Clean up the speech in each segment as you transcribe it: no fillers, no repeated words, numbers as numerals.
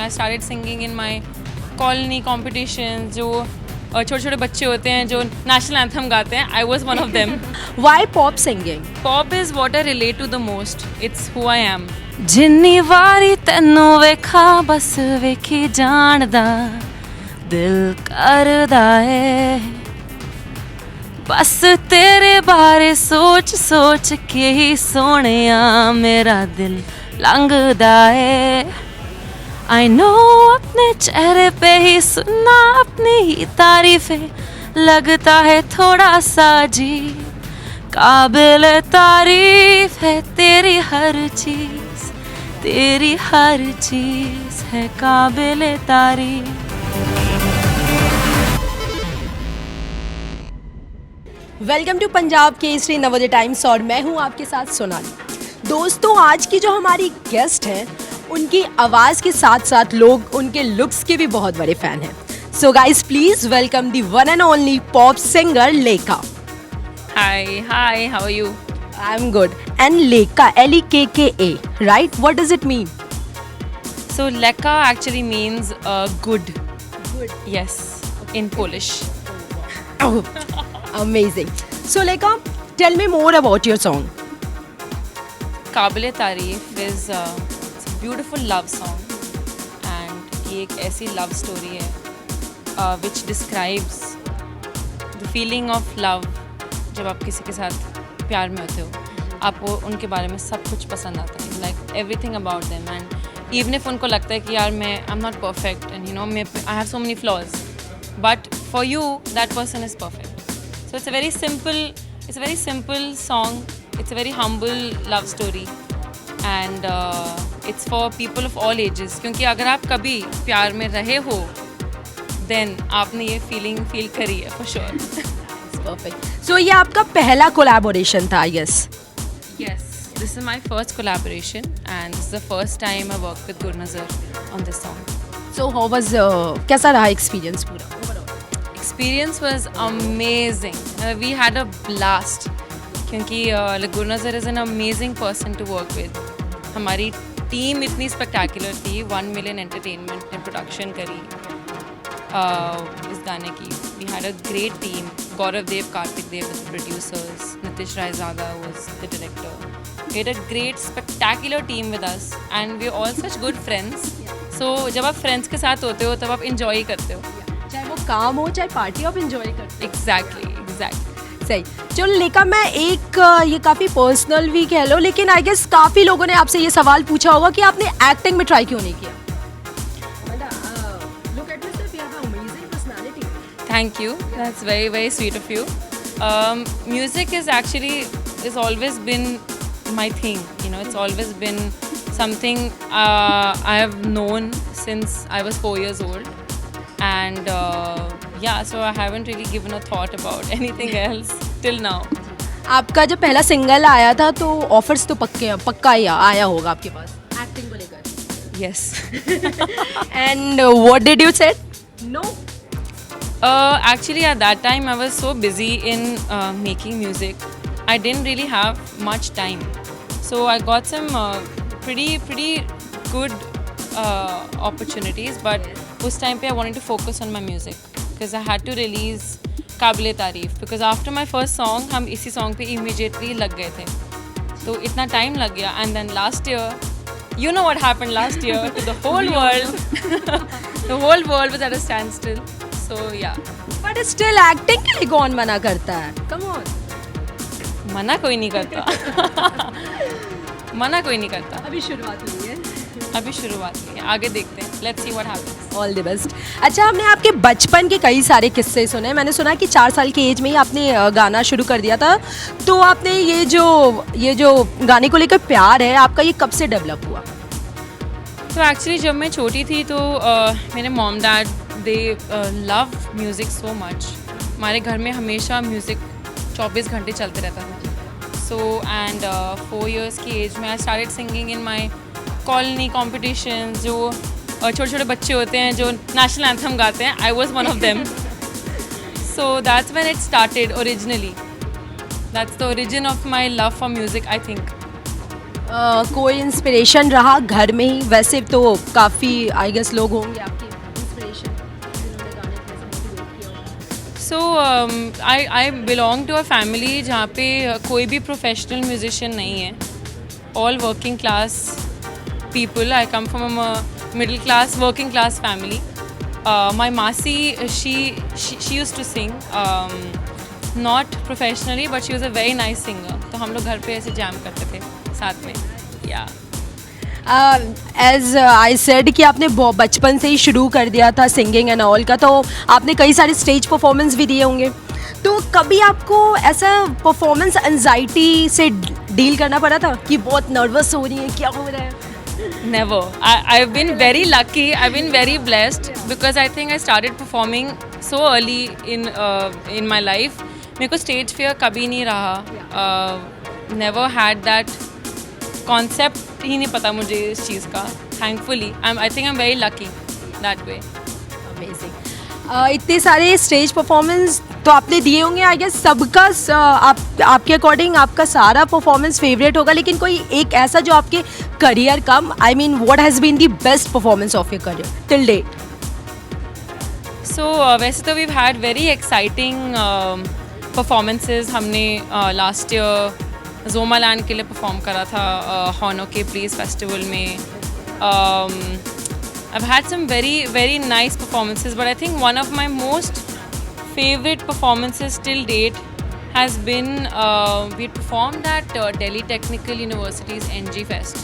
I started singing in my colony competitions. जो छोटे छोटे बच्चे होते हैं जो national anthem गाते हैं, I was one of them. Why pop singing? Pop is what I relate to the most. It's who I am. ਜਿੰਨੀ ਵਾਰੀ ਤੈਨੂੰ ਵੇਖਾਂ ਬਸ ਵੇਖੀ ਜਾਣਦਾ ਦਿਲ ਕਰਦਾ ਏ ਬਸ ਤੇਰੇ ਬਾਰੇ ਸੋਚ ਸੋਚ ਕੇ ਹੀ ਸੋਹਣਿਆ ਮੇਰਾ ਦਿਲ ਲੰਘਦਾ ਏ I know अपने चेहरे पे ही सुनना अपनी ही तारीफें लगता है थोड़ा सा जी काबिल तारीफ है तेरी हर चीज है काबिल तारीफ। Welcome to Punjab Kesari Navodaya Times और मैं हूं आपके साथ सोनाली। दोस्तों आज की जो हमारी गेस्ट हैं उनकी आवाज़ के साथ साथ लोग उनके लुक्स के भी बहुत बड़े फ़ैन हैं। So guys please welcome the one and only pop singer लेका। Hi, how are you? I'm good. And Lekka, Lekka, right? What does it mean? So Lekka actually means good. Good. Yes, in Polish. Oh, amazing. So Lekka, tell me more about your song. काबिल तारीफ is it's a beautiful love song and ये एक ऐसी love story है which describes the feeling of love जब आप किसी के साथ प्यार में होते हो आपको उनके बारे में सब कुछ पसंद आता है like everything about them and even if उनको लगता है कि यार मैं I am not perfect and you know I have so many flaws but for you that person is perfect so it's a very simple song it's a very humble love story and it's for people of all ages क्योंकि अगर आप कभी प्यार में रहे हो then आपने ये फीलिंग फील करी है फॉर श्योर। Perfect. So ये आपका पहला collaboration था, I guess. Yes, this is my first collaboration and this is the first time I worked with Gurnazar on this song. So how was कैसा रहा experience पूरा? Experience was amazing. We had a blast क्योंकि Gurnazar is an amazing person to work with. हमारी team इतनी spectacular थी 1 million entertainment ने production करी इस गाने की. We had a great team. Gaurav Dev, Karthik Dev was the producers. Nitish Raizada was the director. We had a great, spectacular team with us, and we're all such good friends. So जब आप friends के साथ होते हो तब आप enjoy करते हो. चाहे वो काम हो चाहे पार्टी आप enjoy करते हो. Exactly. सही. चलो लेका मैं एक ये काफ़ी पर्सनल भी कह लो लेकिन आई गेस काफ़ी लोगों ने आपसे ये सवाल पूछा होगा कि आपने एक्टिंग में ट्राई क्यों नहीं किया? Thank you. That's very, very sweet of you. Music is always been my thing. You know, it's always been something I have known since I was 4 years old. And so I haven't really given a thought about anything else till now. आपका जब पहला single आया था तो offers तो पक्का ही आया होगा आपके पास एक्टिंग को लेकर? Yes. And what did you say? No. Actually, at that time, I was so busy in making music. I didn't really have much time. So I got some pretty good opportunities. But उस time पे I wanted to focus on my music because I had to release काबिल तारीफ. Because after my first song, हम इसी song पे immediately लग गए थे. तो इतना time लग गया. And then last year, you know what happened last year to the whole world. The whole world was at a standstill. So yeah. But still acting के लिए कौन मना करता है? Come on. मना कोई नहीं करता. मना कोई नहीं करता. अभी शुरुआत हुई है. आगे देखते हैं. Let's see what happens. All the best. अच्छा हमने आपके बचपन के कई सारे किस्से सुने. मैंने सुना कि 4 साल की एज में ही आपने गाना शुरू कर दिया था. तो आपने ये जो गाने को लेकर प्यार है आपका ये कब से डेवलप हुआ? तो एक्चुअली जब मैं छोटी थी तो मेरे मॉम डैड दे लव म्यूज़िक सो मच. हमारे घर में हमेशा म्यूज़िक 24 घंटे चलते रहता था. सो एंड 4 years की एज में I started singing in my colony competition. जो छोटे छोटे बच्चे होते हैं जो नेशनल एंथम गाते हैं, I was one of them. So that's when it started originally. That's the origin of my love for music, I think. कोई इंस्पिरेशन रहा घर में ही? वैसे तो काफ़ी आई गेस लोग होंगे आपके इंस्पिरेशन जिन्होंने गाने को ऐसे मोटिवेट किया हो। So I belong to a family जहाँ पे कोई भी प्रोफेशनल म्यूजिशियन नहीं है. All working class people. I come from a middle class, working class family. My Masi, she used to sing, not professionally, but she was a very nice singer. तो हम लोग घर पे ऐसे जैम करते थे साथ में. Yeah. एज आई सेड कि आपने बचपन से ही शुरू कर दिया था सिंगिंग एंड ऑल का, तो आपने कई सारे स्टेज परफॉर्मेंस भी दिए होंगे. तो कभी आपको ऐसा परफॉर्मेंस एंजाइटी से डील करना पड़ा था कि बहुत नर्वस हो रही है, क्या हो रहा है? Never. I've been very lucky. I've been very blessed because I think I started performing so early in my life. मेरे को stage fear कभी नहीं रहा. Never had that concept ही नहीं पता मुझे इस चीज़ का. Thankfully, I think I'm very lucky that way. Amazing. इतने सारे स्टेज परफॉर्मेंस तो आपने दिए होंगे, आई गेस सबका आपके अकॉर्डिंग आपका सारा परफॉर्मेंस फेवरेट होगा, लेकिन कोई एक ऐसा जो आपके करियर का, I mean what has been the best performance of your career till date? So वैसे तो we've had very exciting performances. हमने लास्ट ईयर जोमालैंड के लिए परफॉर्म करा था हॉनो के प्लीज फेस्टिवल में. I've had some very nice performances, but I think one of my most favorite performances till date has been we performed at Delhi Technical University's NG Fest.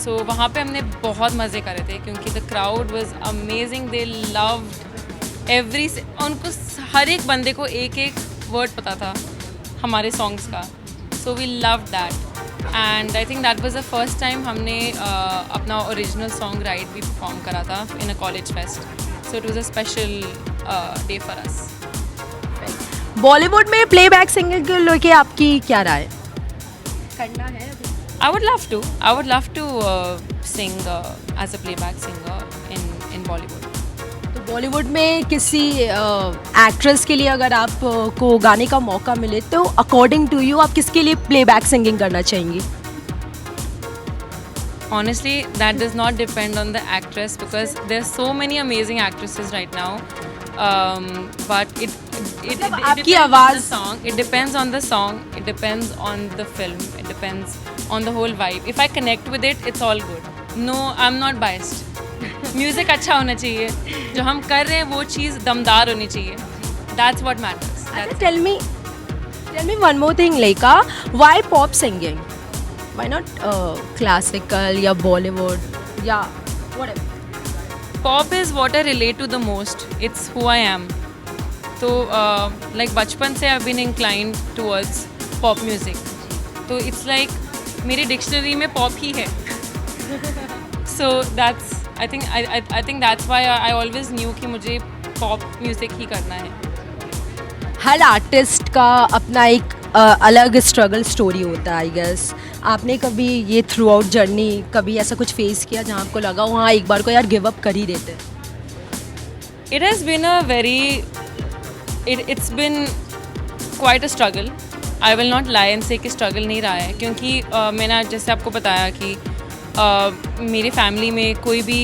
So वहाँ पे हमने बहुत मज़े करे थे क्योंकि the crowd was amazing. They loved उनको हर एक बंदे को एक एक वर्ड पता था हमारे सॉन्ग्स का. So we loved that. And I think that was the first time हमने अपना original song Ride भी perform करा था in a college fest. So it was a special day for us. Bollywood में प्लेबैक सिंगर को लेके आपकी क्या राय है? करना है अभी? I would love to sing as a playback singer in Bollywood. तो बॉलीवुड में किसी एक्ट्रेस के लिए अगर आप को गाने का मौका मिले तो अकॉर्डिंग टू यू आप किसके लिए प्लेबैक सिंगिंग करना चाहेंगी? Honestly, that does not depend on the actress because there's so many amazing actresses right now. But it आपकी depends on आवाज़ the song. It depends on the song. It depends on the film. It depends on the whole vibe. If I connect with it, it's all good. No, I'm not biased. Music अच्छा होना चाहिए, जो हम कर रहे हैं वो चीज़ दमदार होनी चाहिए. That's what matters. Tell me one more thing, Laika. Why pop singing? Why not classical या Bollywood या whatever? Pop is what I relate to the most. It's who I am. तो like बचपन से I've been inclined towards pop music. तो it's like मेरी dictionary में pop ही है. So that's I think that's why I always knew कि मुझे pop music ही करना है. हर आर्टिस्ट का अपना एक अलग स्ट्रगल स्टोरी होता है आई गेस. आपने कभी ये थ्रू आउट जर्नी कभी ऐसा कुछ फेस किया जहाँ आपको लगा हो हाँ एक बार को यार गिव अप कर ही देते हैं? It has been a very it's been quite a struggle. I will not lie and say कि struggle नहीं रहा है क्योंकि मैंने जैसे आपको बताया कि मेरी फैमिली में कोई भी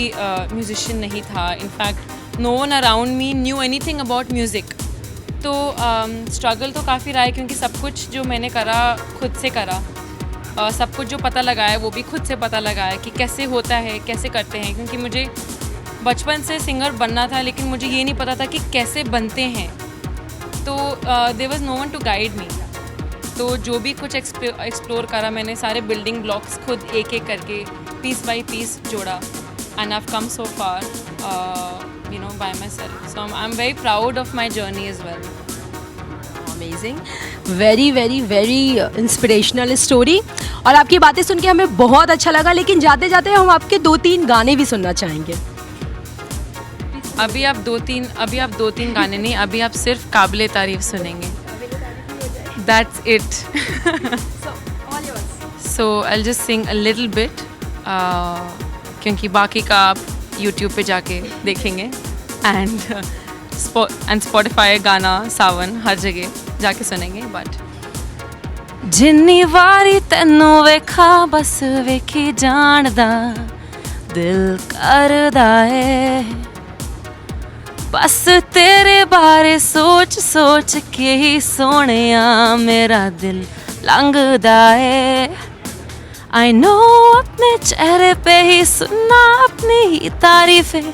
म्यूजिशियन नहीं था. In fact no one around me knew anything about music. तो स्ट्रगल तो काफ़ी रहा है क्योंकि सब कुछ जो मैंने करा खुद से करा. सब कुछ जो पता लगाया वो भी खुद से पता लगाया कि कैसे होता है कैसे करते हैं क्योंकि मुझे बचपन से सिंगर बनना था लेकिन मुझे ये नहीं पता था कि कैसे बनते हैं. तो there was no one to guide me. तो जो भी कुछ एक्सप्लोर करा मैंने सारे बिल्डिंग ब्लॉक्स खुद एक एक करके पीस बाय पीस जोड़ा. And I have come so far by myself. So I'm very proud of my journey as well. Amazing. Very inspirational story और आपकी बातें सुन के हमें बहुत अच्छा लगा. लेकिन जाते जाते हम आपके 2-3 गाने भी सुनना चाहेंगे. अभी आप 2-3 गाने नहीं, अभी आप सिर्फ काबिले तारीफ सुनेंगे. That's it. all yours. So I'll just sing a little bit क्योंकि बाकी का आप YouTube पे जाके देखेंगे एंड Spotify गाना सावन हर जगह जाके सुनेंगे. बट ਜਿੰਨੀ ਵਾਰੀ ਤੈਨੂੰ ਵੇਖਾਂ ਬਸ ਵੇਖੀ ਜਾਣਦਾ ਦਿਲ ਕਰਦਾ ਏ ਬਸ ਤੇਰੇ ਬਾਰੇ ਸੋਚ ਸੋਚ ਕੇ ਹੀ ਸੋਹਣਿਆ ਮੇਰਾ ਦਿਲ ਲੰਘਦਾ ਏ I know अपने चेहरे पे ही सुनना अपनी ही तारीफें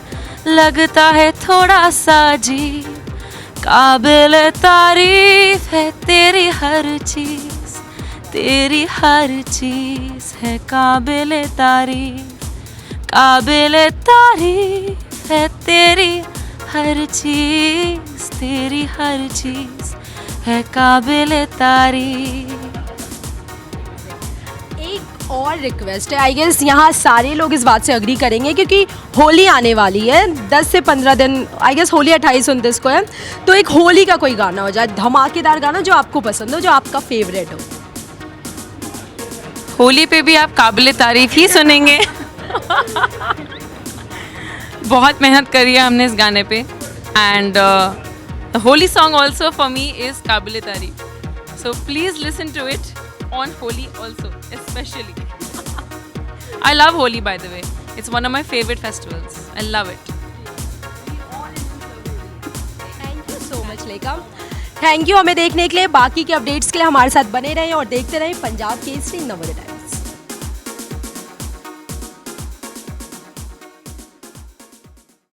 लगता है थोड़ा सा जी काबिल तारीफ है तेरी हर चीज़ तेरी हर चीज़ है काबिल तारीफ है तेरी हर चीज़ तेरी हर चीज़ है काबिल तारीफ। एक और रिक्वेस्ट है, आई गेस यहाँ सारे लोग इस बात से अग्री करेंगे क्योंकि होली आने वाली है 10 से 15 दिन, आई गेस होली 28-29 को है, तो एक होली का कोई गाना हो जाए, धमाकेदार गाना जो आपको पसंद हो, जो आपका फेवरेट हो। होली पे भी आप काबिल तारीफ ही सुनेंगे बहुत मेहनत करी है हमने इस गाने पे and the Holi song also for me is काबिल तारीफ, so please listen to it on Holi also, especially. I love Holi, by the way. It's one of my favorite festivals. I love it. Thank you so much लेकम, thank you हमें देखने के लिए। बाकी के updates के लिए हमारे साथ बने रहें और देखते रहें पंजाब केसरी नवोदय टाइम्स।